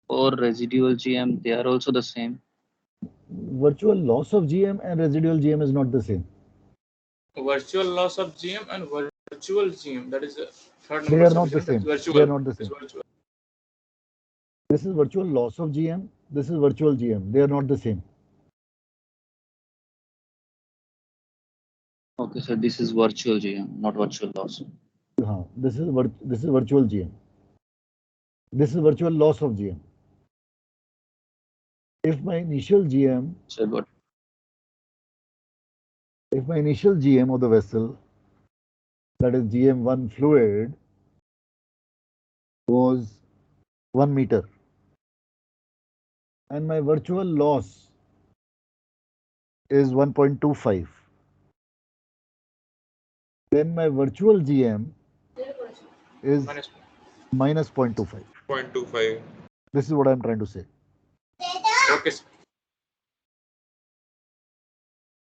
or residual GM, they are also the same. Virtual loss of GM and residual GM is not the same. virtual loss of GM and virtual GM. That is third They number are not the subdivision. That is same. virtual. They are not the It's same. virtual. This is virtual loss of GM. This is virtual GM. They are not the same. Okay, so this is virtual GM, not virtual loss. This is virtual GM. This is virtual loss of GM. If my initial GM, So what? if my initial GM of the vessel, that is GM1 fluid, was 1 meter, and my virtual loss is 1.25, then my virtual GM is minus 0.25. 0.25. This is what I'm trying to say. Okay, sir.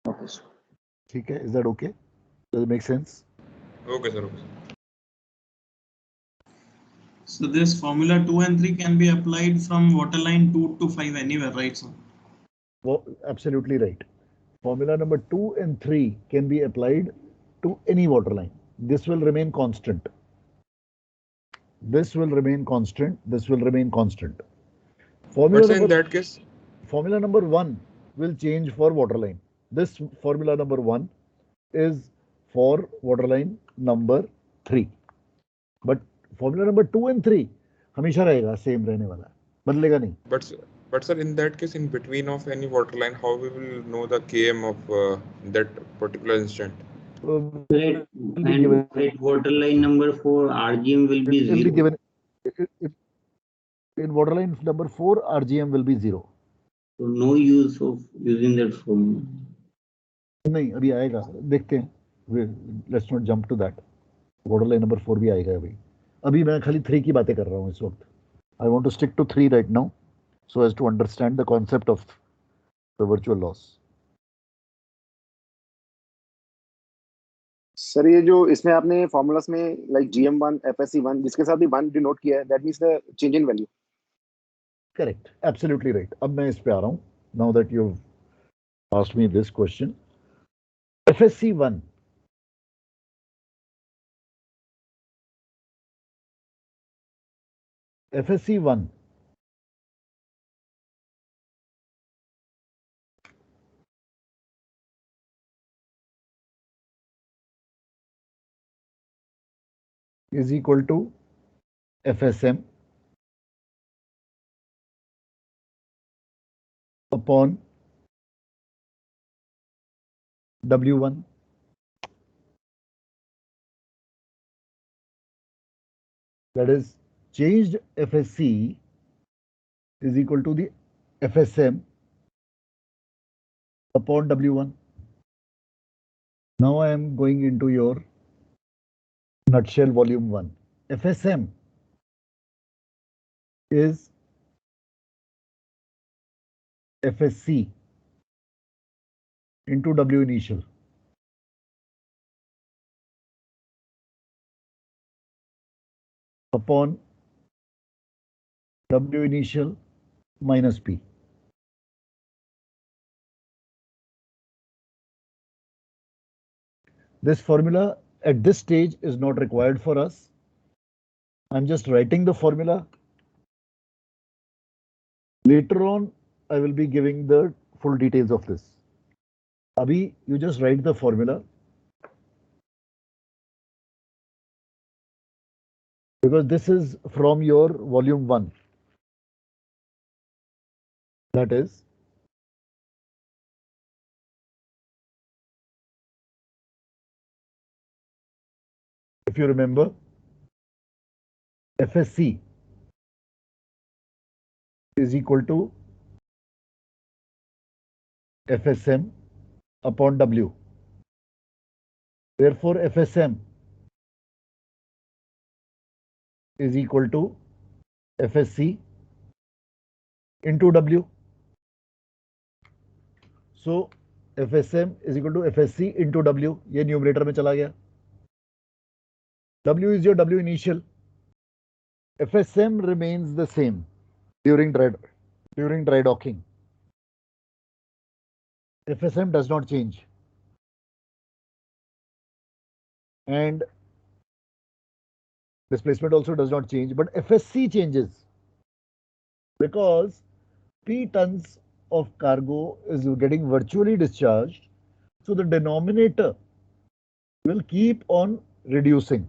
Okay, sir. Okay, is that okay? Does it make sense? Okay, sir. Okay. So this formula 2 and 3 can be applied from waterline 2 to 5 anywhere, right, sir? Well, absolutely right. Formula number 2 and 3 can be applied to any waterline. This will remain constant. This will remain constant. This will remain constant. But in that case, Formula number 1 will change for waterline. This formula number 1 is for waterline number 3. But formula number 2 and 3 हमेशा रहेगा, same रहने वाला है, बदलेगा नहीं. but sir, in that case, in between of any waterline, how we will know the km of that particular instant? Right. And at waterline number 4, RGM will be 0. Will be given. In waterline number 4, RGM will be 0. So no use of using that formula. नहीं, अभी आएगा, देखते हैं. Let's not jump to that. Waterline number 4 भी आएगा अभी. अभी मैं खाली 3 की बातें कर रहा हूँ इस वक्त. I want to stick to 3 right now, so as to understand the concept of the virtual loss. Sir ये जो इसमें आपने फॉर्मूलास में लाइक GM1 FSC1 जिसके साथ भी 1 डिनोट किया है, that means the change in value. Correct, absolutely right. अब मैं इस पे आ रहा हूँ. Now that you've asked me this question, FSC1 is equal to FSM upon W1 that is changed FSC is equal to the FSM upon W1. Now I am going into your nutshell volume 1. FSM is FSC into W initial. Upon W initial minus P. This formula at this stage is not required for us. I'm just writing the formula. Later on, I will be giving the full details of this. Abhi, you just write the formula. Because this is from your volume 1. That is, if you remember, FSC is equal to FSM upon W. Therefore, FSM is equal to FSC into W. So, FSM is equal to FSC into W. ये numerator में चला गया. W is your W initial. FSM remains the same during dry docking. FSM does not change. and displacement also does not change, but FSC changes because P tons of cargo is getting virtually discharged. So the denominator will keep on reducing.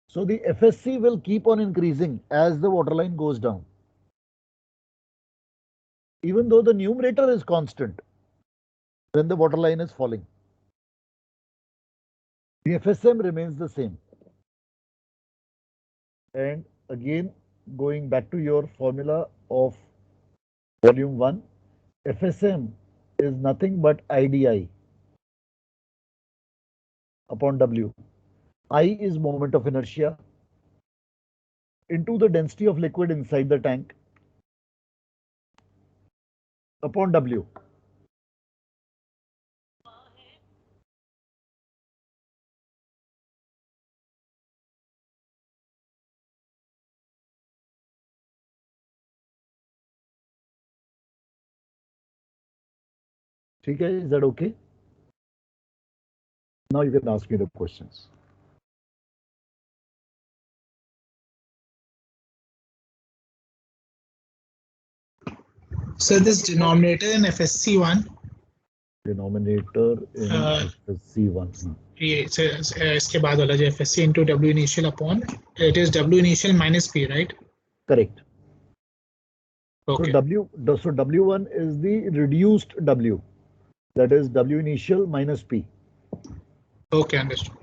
So the FSC will keep on increasing as the waterline goes down. Even though the numerator is constant when the waterline is falling, the FSM remains the same. And again, going back to your formula of volume 1, FSM is nothing but IDI upon W. I is moment of inertia into the density of liquid inside the tank upon W. Okay, is that okay? Now you can ask me the questions. So this denominator in FSC1. Denominator in FSC1. ये इसके बाद वाला जो FSC into W initial upon it is W initial minus P, right? Correct. Okay. So W1 is the reduced W, that is W initial minus P. Okay, understood.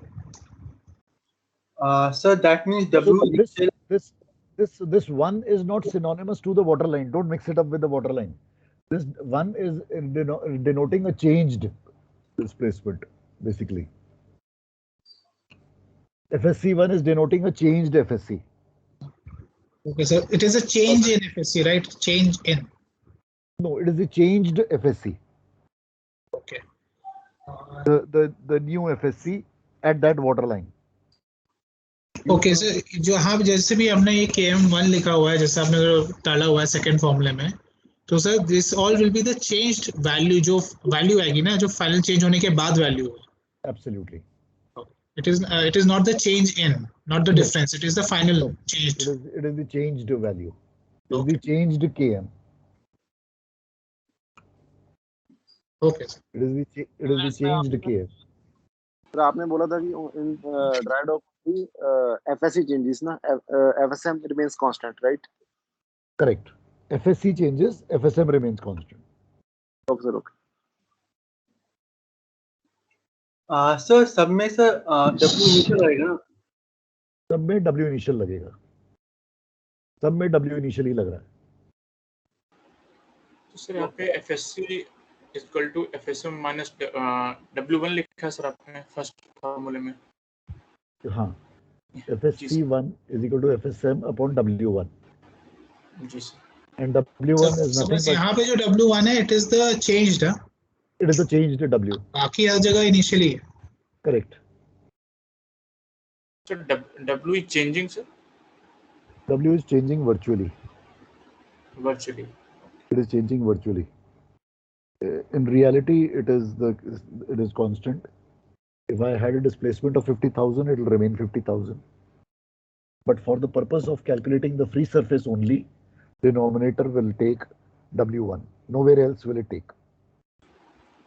So that means W initial. This one is not synonymous to the water line. Don't mix it up with the water line. This one is denoting a changed displacement, basically. FSC1 is denoting a changed FSC. Okay, so it is a change in FSC, right? Change in. No, it is a changed FSC. Okay. The new FSC at that water line. Okay sir जो हाँ जैसे भी हमने ये KM1 लिखा हुआ है जैसे आपने डाला हुआ है सेकंड फॉर्मूले में तो sir this all will be the changed value जो वैल्यू आएगी ना जो फाइनल चेंज होने के बाद वैल्यू है absolutely it is not the change in not the difference it is the final changed it is the changed value it is the changed KM okay it is the changed KM तो आपने बोला था कि in dry dock की FSC changes ना FSM remains constant, right? Correct. FSC changes, FSM remains constant. Okay, sir. Okay. Sir सब में sir W initial रहेगा ना? सब में W initial लगेगा. सब में W initial ही लग रहा है. तो सर यहाँ पे FSC is equal to FSM minus W1 लिखा है सर आपने फर्स्ट फॉर्मूले में. हाँ. FSC1 is equal to FSM upon W1. जी sir. And W1 is nothing but यहाँ पे जो W1 है it is the changed it is the changed W. बाकी हर जगह initially है. Correct. So W is changing, sir? W is changing virtually. Virtually. It is changing virtually. In reality, it is constant. If I had a displacement of 50,000, it will remain 50,000. But for the purpose of calculating the free surface only, denominator will take W1. Nowhere else will it take.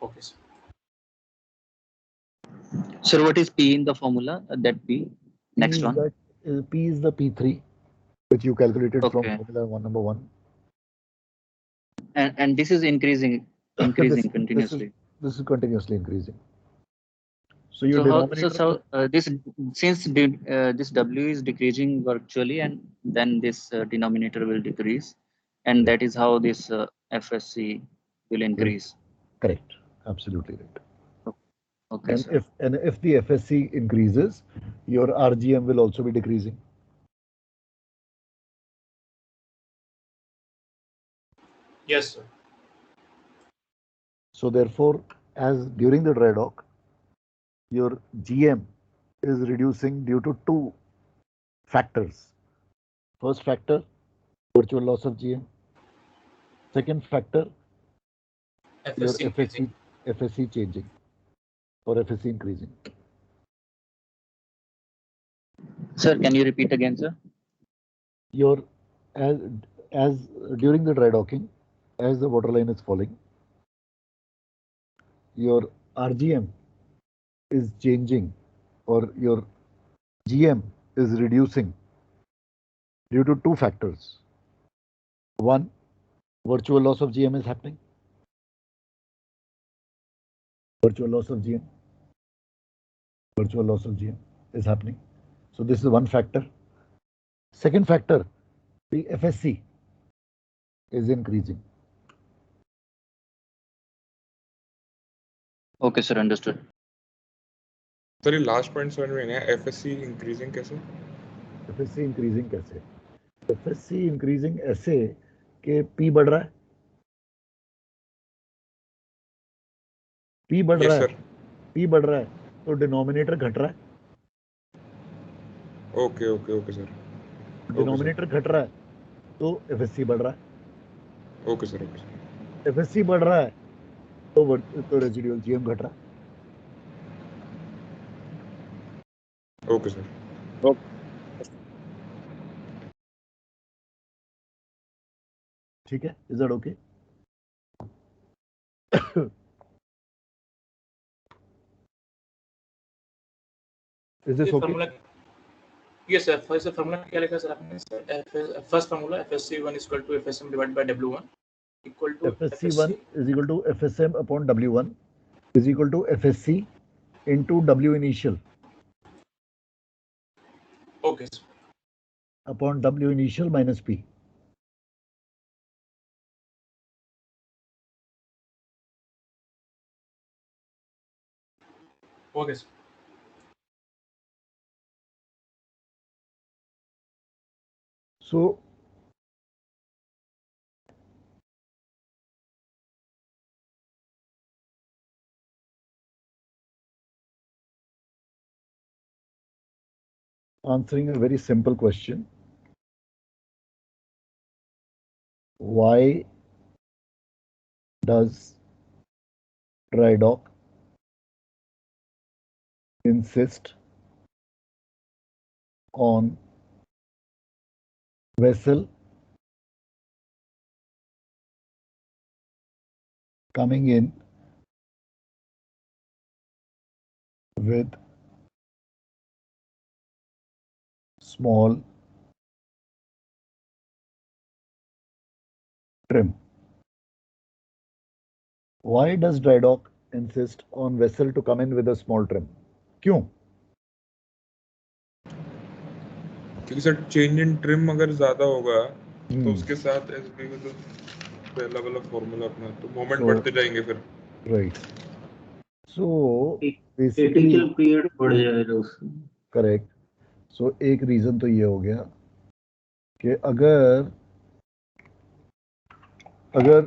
Okay, sir. Sir, what is P in the formula? That P. Next one. P is the P3, which you calculated from formula number 1. And this is increasing continuously. This is continuously increasing. So your denominator. This W is decreasing virtually, and then this denominator will decrease, and that is how this FSC will increase. Correct. Absolutely right. Okay. And if the FSC increases, your RGM will also be decreasing. Yes, sir. So therefore, as during the dry dock, your GM is reducing due to two factors. First factor, virtual loss of GM. Second factor, FSC your FSC changing or FSC increasing. Sir, can you repeat again, sir? Your as during the dry docking, as the water line is falling, your RGM is changing or your GM is reducing due to two factors. One, virtual loss of GM is happening. Virtual loss of GM. Virtual loss of GM is happening. So this is one factor. Second factor, the FSC is increasing. Okay, sir, understood. Sir ये last point समझ में नहीं आया, FSc increasing कैसे? FSC increasing कैसे? FSC increasing ऐसे कि P बढ़ रहा है, P बढ़ यस रहा है, सर. P बढ़ रहा है तो डिनोमिनेटर घट रहा है. Okay okay okay sir. Denominator घट रहा है तो FSC बढ़ रहा है. Okay sir. Okay sir. FSC बढ़ रहा है तो रेजिडुअल GM घट रहा है. Okay sir. ठीक है, is that okay? Is this okay? Formula, yes sir. First formula क्या लिखा सर आपने? First formula FSC1 is equal to FSM divided by W1 equal to FSC1 is equal to FSM upon W1 is equal to FSC into W initial Okay sir. upon W initial minus P. Okay sir. So answering a very simple question. Why does dry dock insist on vessel coming in with small trim? Why does dry dock insist on vessel to come in with a small trim? क्यों? क्योंकि sir change in trim अगर ज्यादा होगा तो उसके साथ SB में तो पहला वाला फॉर्मूला अपना तो मोमेंट बढ़ते जाएंगे फिर. Right. So क्रिटिकल पीरियड बढ़ जाएगा उससे. करेक्ट. सो एक रीजन तो ये हो गया कि अगर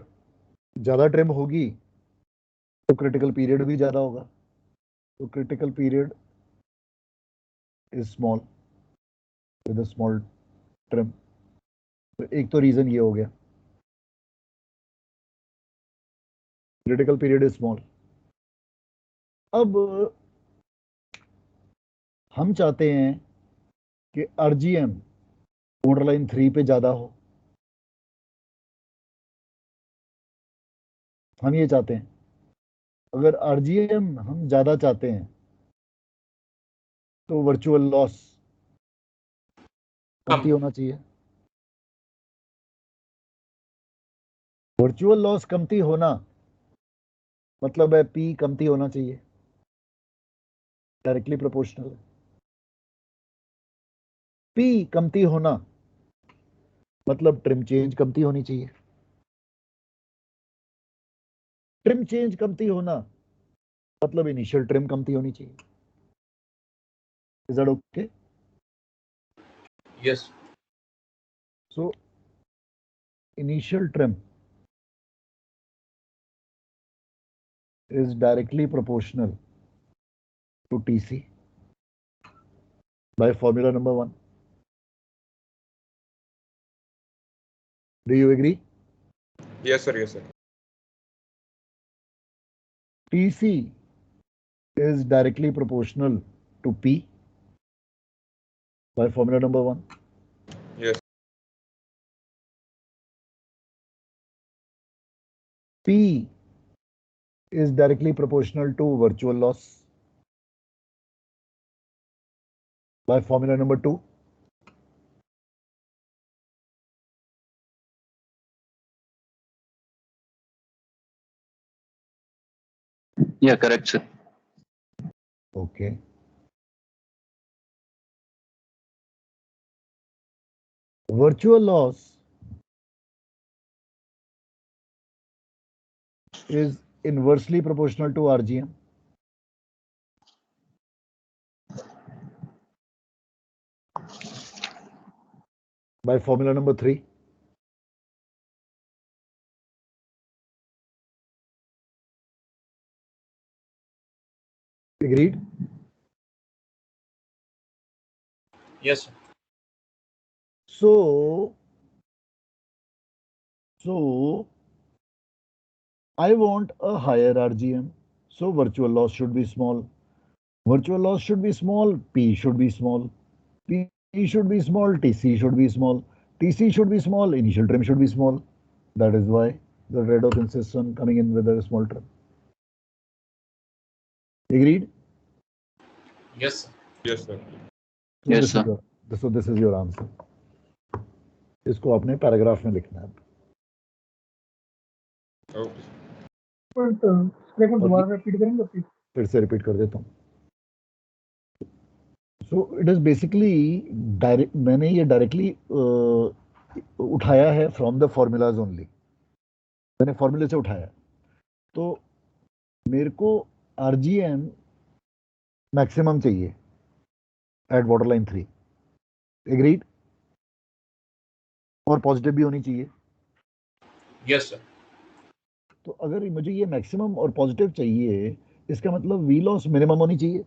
ज्यादा ट्रिम होगी तो क्रिटिकल पीरियड भी ज्यादा होगा. तो critical period is small with a small trim. तो एक तो रीजन ये हो गया, क्रिटिकल पीरियड इज स्मॉल. अब हम चाहते हैं कि आरजीएम बॉर्डर लाइन 3 पे ज्यादा हो. हम ये चाहते हैं. अगर आरजीएम हम ज्यादा चाहते हैं तो वर्चुअल लॉस कमती होना चाहिए. वर्चुअल लॉस कमती होना मतलब है पी कमती होना चाहिए, डायरेक्टली प्रोपोर्शनल. पी कमती होना मतलब ट्रिम चेंज कमती होनी चाहिए. ट्रिम चेंज कमती होना मतलब इनिशियल ट्रिम कमती होनी चाहिए. Is that okay? Yes. So initial trim is directly proportional to TC by formula number 1. Do you agree? Yes sir. Yes sir. TC is directly proportional to P by formula number 1? Yes. P is directly proportional to virtual loss by formula number 2. Yeah, correct, sir. Okay. Virtual loss is inversely proportional to RGM by formula number 3. Agreed? Yes, sir. So I want a higher RGM. So virtual loss should be small. Virtual loss should be small. P should be small. P should be small. TC should be small. TC should be small. Initial trim should be small. That is why the Redoc insists on coming in with a small trim. Agreed? Yes, sir. Yes, sir. So Yes, this sir. this is your answer. इसको आपने paragraph में लिखना है. Okay. इसको दोबारा repeat करेंगे please. फिर से रिपीट कर देता हूँ. So it is basically direct. मैंने ये डायरेक्टली उठाया है फ्रॉम द फॉर्मूलाज ओनली. मैंने फॉर्मूले से उठाया. तो मेरे को RGM मैक्सिमम चाहिए एट वाटर लाइन 3. एग्रीड? और पॉजिटिव भी होनी चाहिए. Yes, sir. तो अगर मुझे ये मैक्सिमम और पॉजिटिव चाहिए, इसका मतलब वी लॉस मिनिमम होनी चाहिए.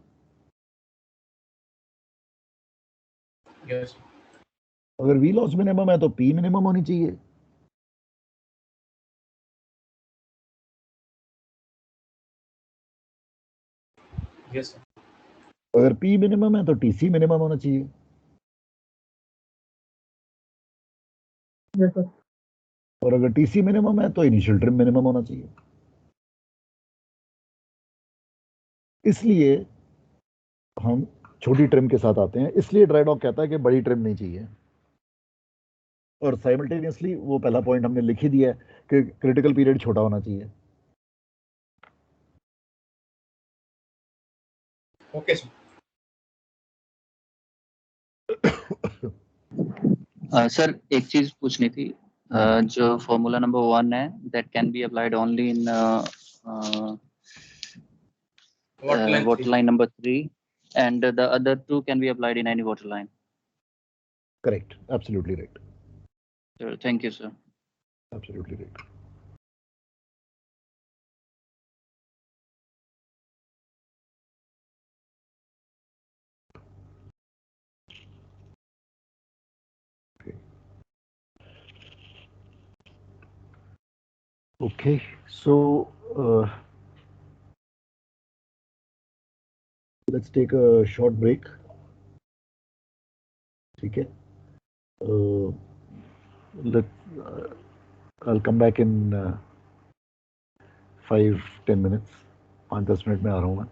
Yes. अगर वी लॉस मिनिमम है तो पी मिनिमम होनी चाहिए. Yes, sir. अगर पी मिनिमम है तो टीसी मिनिमम होना चाहिए. Yes sir. और अगर टीसी मिनिमम है तो इनिशियल ट्रिम मिनिमम होना चाहिए. इसलिए हम छोटी ट्रिम के साथ आते हैं. इसलिए ड्राइडॉक कहता है कि बड़ी ट्रिम नहीं चाहिए. और साइमल्टेनियसली वो पहला पॉइंट हमने लिख ही दिया है कि क्रिटिकल पीरियड छोटा होना चाहिए. Okay, sir. सर एक चीज पूछनी थी. जो फॉर्मूला नंबर 1 है that can be applied only in water line number 3 and the other 2 can be applied in any water line. Correct. Absolutely right. Sure. Thank you, sir. Absolutely right. Okay, so let's take a short break. Okay. I'll come back in 5-10 minutes. 5-10 minutes में आ रहा हूँ मैं.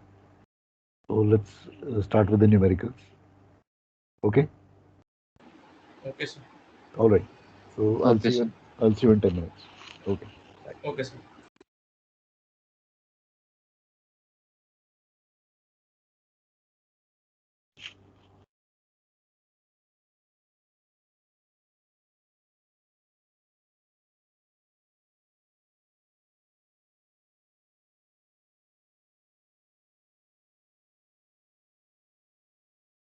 So let's start with the numericals. Okay. Okay, sir. All right. So I'll Okay, see you. sir. I'll see you in 10 minutes. Okay. Okay, sir.